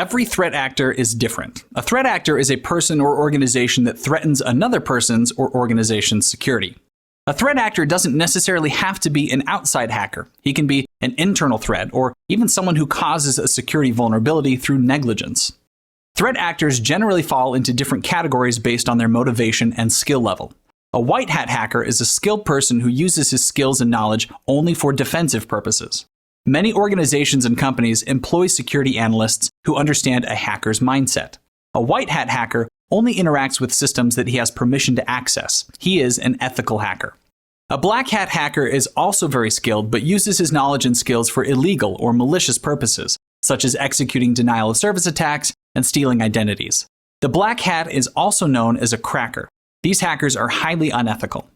Every threat actor is different. A threat actor is a person or organization that threatens another person's or organization's security. A threat actor doesn't necessarily have to be an outside hacker. He can be an internal threat, or even someone who causes a security vulnerability through negligence. Threat actors generally fall into different categories based on their motivation and skill level. A white hat hacker is a skilled person who uses his skills and knowledge only for defensive purposes. Many organizations and companies employ security analysts who understand a hacker's mindset. A white hat hacker only interacts with systems that he has permission to access. He is an ethical hacker. A black hat hacker is also very skilled, but uses his knowledge and skills for illegal or malicious purposes, such as executing denial of service attacks and stealing identities. The black hat is also known as a cracker. These hackers are highly unethical.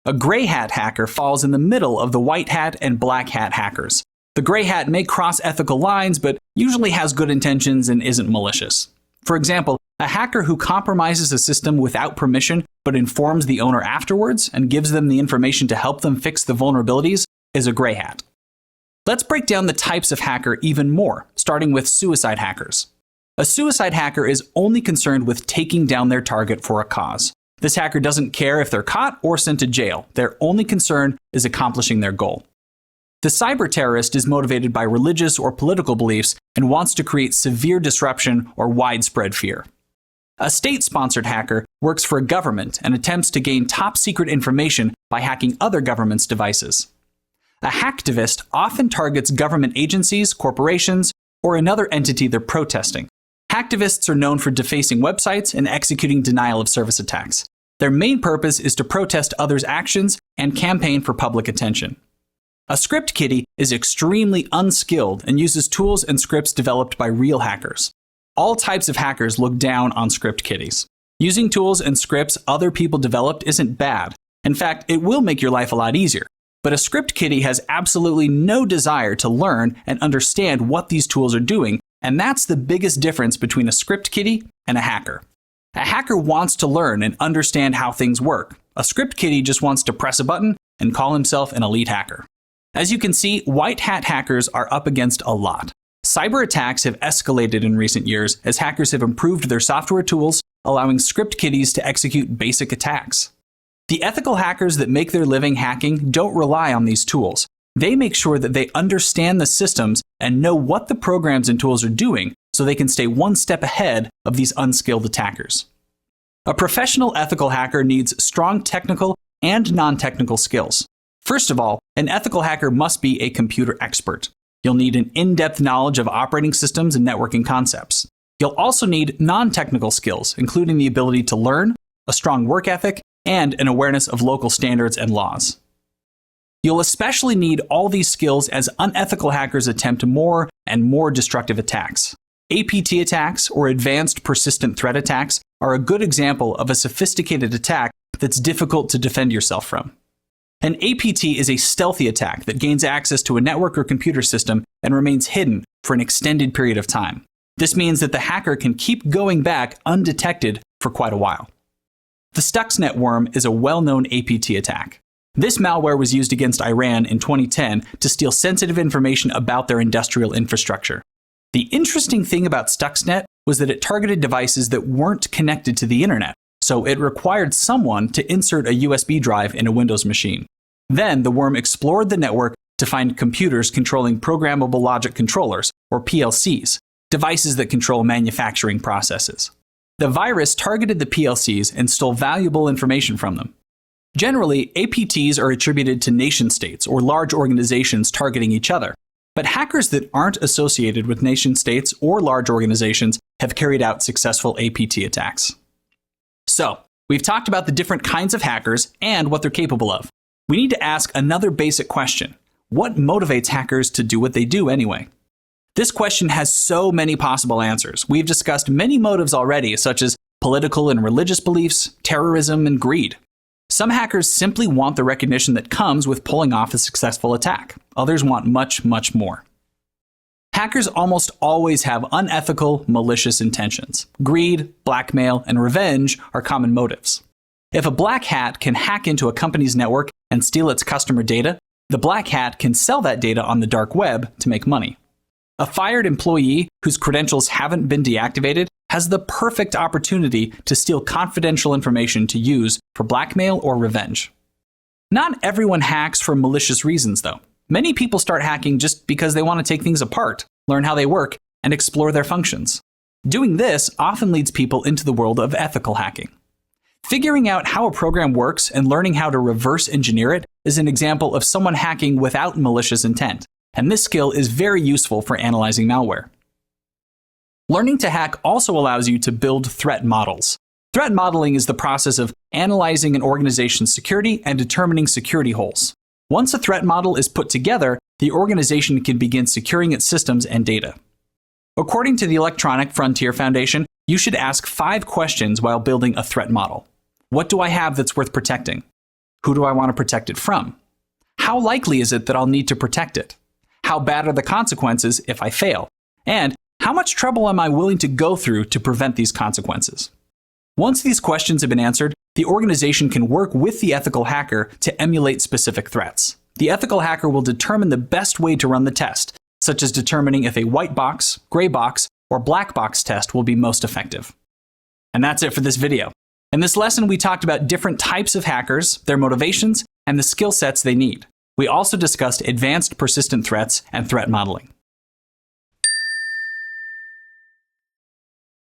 A gray hat hacker falls in the middle of the white hat and black hat hackers. The gray hat may cross ethical lines, but usually has good intentions and isn't malicious. For example, a hacker who compromises a system without permission but informs the owner afterwards and gives them the information to help them fix the vulnerabilities is a gray hat. Let's break down the types of hacker even more, starting with suicide hackers. A suicide hacker is only concerned with taking down their target for a cause. This hacker doesn't care if they're caught or sent to jail. Their only concern is accomplishing their goal. The cyber terrorist is motivated by religious or political beliefs and wants to create severe disruption or widespread fear. A state-sponsored hacker works for a government and attempts to gain top-secret information by hacking other governments' devices. A hacktivist often targets government agencies, corporations, or another entity they're protesting. Hacktivists are known for defacing websites and executing denial of service attacks. Their main purpose is to protest others' actions and campaign for public attention. A script kiddie is extremely unskilled and uses tools and scripts developed by real hackers. All types of hackers look down on script kiddies. Using tools and scripts other people developed isn't bad. In fact, it will make your life a lot easier. But a script kiddie has absolutely no desire to learn and understand what these tools are doing, and that's the biggest difference between a script kiddie and a hacker. A hacker wants to learn and understand how things work. A script kiddie just wants to press a button and call himself an elite hacker. As you can see, white hat hackers are up against a lot. Cyber attacks have escalated in recent years as hackers have improved their software tools, allowing script kiddies to execute basic attacks. The ethical hackers that make their living hacking don't rely on these tools. They make sure that they understand the systems and know what the programs and tools are doing so they can stay one step ahead of these unskilled attackers. A professional ethical hacker needs strong technical and non-technical skills. First of all, an ethical hacker must be a computer expert. You'll need an in-depth knowledge of operating systems and networking concepts. You'll also need non-technical skills, including the ability to learn, a strong work ethic, and an awareness of local standards and laws. You'll especially need all these skills as unethical hackers attempt more and more destructive attacks. APT attacks, or Advanced Persistent Threat attacks, are a good example of a sophisticated attack that's difficult to defend yourself from. An APT is a stealthy attack that gains access to a network or computer system and remains hidden for an extended period of time. This means that the hacker can keep going back undetected for quite a while. The Stuxnet worm is a well-known APT attack. This malware was used against Iran in 2010 to steal sensitive information about their industrial infrastructure. The interesting thing about Stuxnet was that it targeted devices that weren't connected to the internet, so it required someone to insert a USB drive in a Windows machine. Then the worm explored the network to find computers controlling programmable logic controllers, or PLCs, devices that control manufacturing processes. The virus targeted the PLCs and stole valuable information from them. Generally, APTs are attributed to nation-states or large organizations targeting each other, but hackers that aren't associated with nation-states or large organizations have carried out successful APT attacks. So, we've talked about the different kinds of hackers and what they're capable of. We need to ask another basic question. What motivates hackers to do what they do anyway? This question has so many possible answers. We've discussed many motives already, such as political and religious beliefs, terrorism, and greed. Some hackers simply want the recognition that comes with pulling off a successful attack. Others want much, much more. Hackers almost always have unethical, malicious intentions. Greed, blackmail, and revenge are common motives. If a black hat can hack into a company's network and steal its customer data, the black hat can sell that data on the dark web to make money. A fired employee whose credentials haven't been deactivated has the perfect opportunity to steal confidential information to use for blackmail or revenge. Not everyone hacks for malicious reasons, though. Many people start hacking just because they want to take things apart, learn how they work, and explore their functions. Doing this often leads people into the world of ethical hacking. Figuring out how a program works and learning how to reverse engineer it is an example of someone hacking without malicious intent, and this skill is very useful for analyzing malware. Learning to hack also allows you to build threat models. Threat modeling is the process of analyzing an organization's security and determining security holes. Once a threat model is put together, the organization can begin securing its systems and data. According to the Electronic Frontier Foundation, you should ask 5 questions while building a threat model. What do I have that's worth protecting? Who do I want to protect it from? How likely is it that I'll need to protect it? How bad are the consequences if I fail? And how much trouble am I willing to go through to prevent these consequences? Once these questions have been answered, the organization can work with the ethical hacker to emulate specific threats. The ethical hacker will determine the best way to run the test, such as determining if a white box, gray box, or black box test will be most effective. And that's it for this video. In this lesson, we talked about different types of hackers, their motivations, and the skill sets they need. We also discussed advanced persistent threats and threat modeling.